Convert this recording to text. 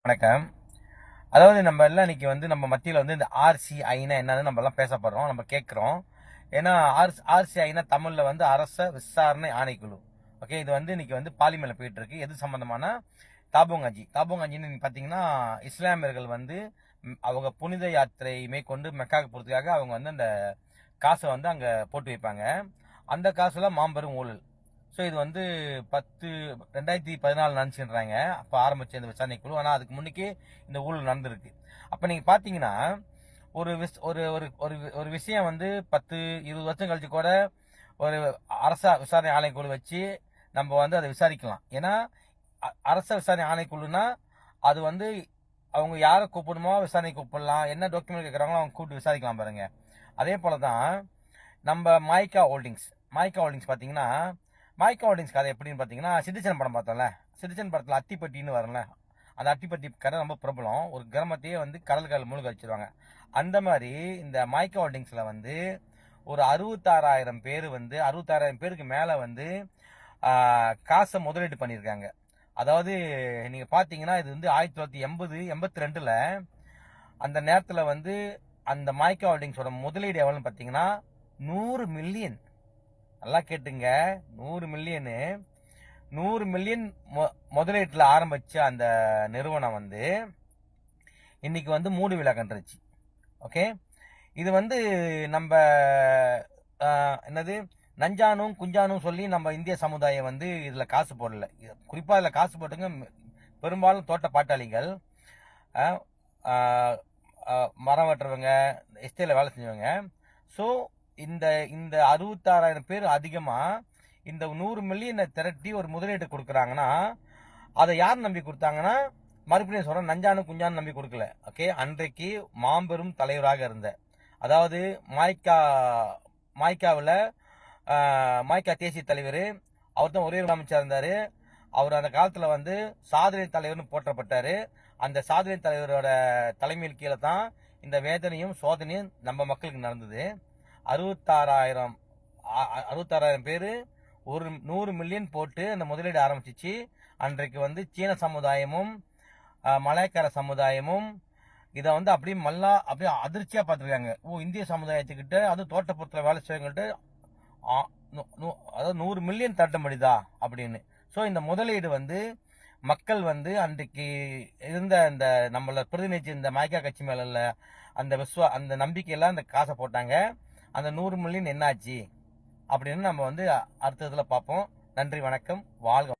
வணக்கம். அதாவது நம்ம எல்லாம் இன்னைக்கு நம்ம மத்தியில் இந்த ஆர்சிஐனா என்னன்னு நம்ம எல்லாம் பேசப்படுறோம், நம்ம கேட்குறோம். ஏன்னா ஆர்சிஐனா தமிழ்ல அரச விசாரணை ஆணைக்குழு. ஓகே, இது இன்னைக்கு பார்லிமெண்ட்ல போயிட்டு இருக்கு. எது சம்பந்தமான தாபோங்கஞ்சின்னு நீங்க பாத்தீங்கன்னா, இஸ்லாமியர்கள் அவங்க புனித யாத்திரை மேற்கொண்டு மெக்காவுக்கு போறதுக்காக அவங்க அந்த காசை அங்க போட்டு வைப்பாங்க. அந்த காசுல மாபெரும் ஊழல். ஸோ இது 2014 நினச்சின்றாங்க அப்போ ஆரம்பிச்ச இந்த விசாரணை குழு. ஆனால் அதுக்கு முன்னுக்கே இந்த ஊழல் நடந்திருக்கு. அப்போ நீங்கள் பார்த்தீங்கன்னா ஒரு ஒரு ஒரு ஒரு ஒரு விஷயம் 10-20 வருஷம் கழிச்சு கூட ஒரு அரச விசாரணை ஆணைக்குழு வச்சு நம்ம அதை விசாரிக்கலாம். ஏன்னா அரச விசாரணை ஆணைக்குழுனா அது அவங்க யாரை கூப்பிடணுமோ விசாரணை கூப்பிடலாம், என்ன டாக்குமெண்ட் கேட்குறாங்களோ அவங்க கூப்பிட்டு விசாரிக்கலாம் பாருங்க. அதே போல தான் நம்ம மாய்கா ஹோல்டிங்ஸ் பார்த்தீங்கன்னா, மாய்கா ஹோல்டிங்ஸ் கதை எப்படின்னு பார்த்தீங்கன்னா, சிட்டிசன் படம் பார்த்தோம்ல, சிட்டிசன் படத்தில் அத்திப்பட்டின்னு வரல, அந்த அத்திப்பட்டி கதை ரொம்ப பிரபலம். ஒரு கிராமத்தையே கடல் மூழ்க வச்சிருவாங்க. அந்த மாதிரி இந்த மாய்கா ஹோல்டிங்ஸில் ஒரு 66,000 பேர் 66,000 பேருக்கு மேலே காசை முதலீடு பண்ணியிருக்காங்க. அதாவது நீங்கள் பார்த்தீங்கன்னா இது 1982ல் அந்த நேரத்தில் அந்த மாய்கா ஹோல்டிங்ஸோட முதலீடு எவ்வளோன்னு பார்த்தீங்கன்னா 100 மில்லியன். நல்லா கேட்டுங்க, 100 மில்லியனு. 100 மில்லியன் முதலீட்டில் ஆரம்பிச்ச அந்த நிறுவனம் இன்னைக்கு மூடு விழா கண்டுருச்சு. ஓகே, இது நம்ம என்னது நஞ்சானும் குஞ்சானும் சொல்லி நம்ம இந்திய சமுதாயம் இதில் காசு போடல. குறிப்பாக இதில் காசு போட்டுங்க பெரும்பாலும் தோட்ட பாட்டாளிகள், மரம் வெட்டுறவங்க, எஸ்டேல வேலை செஞ்சவங்க. ஸோ இந்த இந்த 66,000 பேர் அதிகமாக இந்த 100 மில்லியனை திரட்டி ஒரு முதலீடு கொடுக்குறாங்கன்னா அதை யார் நம்பி கொடுத்தாங்கன்னா, மறுபடியும் சொல்கிறேன், நஞ்சானு குஞ்சானு நம்பி கொடுக்கல. ஓகே, அன்றைக்கு மாபெரும் தலைவராக இருந்த, அதாவது மாய்காவில் மாய்கா தேசிய தலைவர், அவர் தான் ஒரே அமைச்சர் இருந்தார். அவர் அந்த காலத்தில் சாதனை தலைவர்னு போற்றப்பட்டார். அந்த சாதனை தலைவரோட தலைமையில் கீழே தான் இந்த வேதனையும் சோதனையும் நம்ம மக்களுக்கு நடந்தது. 66,000 பேர் ஒரு 100 மில்லியன் போட்டு அந்த முதலீடு ஆரம்பிச்சிச்சு. அன்றைக்கு சீன சமுதாயமும் மலாய்க்கார சமுதாயமும் இதை அப்படியே அதிர்ச்சியாக பார்த்துருக்காங்க. இந்திய சமுதாயத்துக்கிட்ட அது தோட்டப்புறத்தில் வேலை செய்யவங்கள்ட்ட அதாவது 100 மில்லியன் தட்ட முடியுதா அப்படின்னு. ஸோ இந்த முதலீடு மக்கள் அன்றைக்கு இருந்த இந்த நம்மளை பிரதிநிதி இந்த மாய்கா கட்சி மேல அந்த நம்பிக்கையெல்லாம் அந்த காசை போட்டாங்க. அந்த 100 மில்லியன் என்னாச்சு அப்படின்னு நம்ம அடுத்த இதில் பார்ப்போம். நன்றி, வணக்கம், வாழ்க.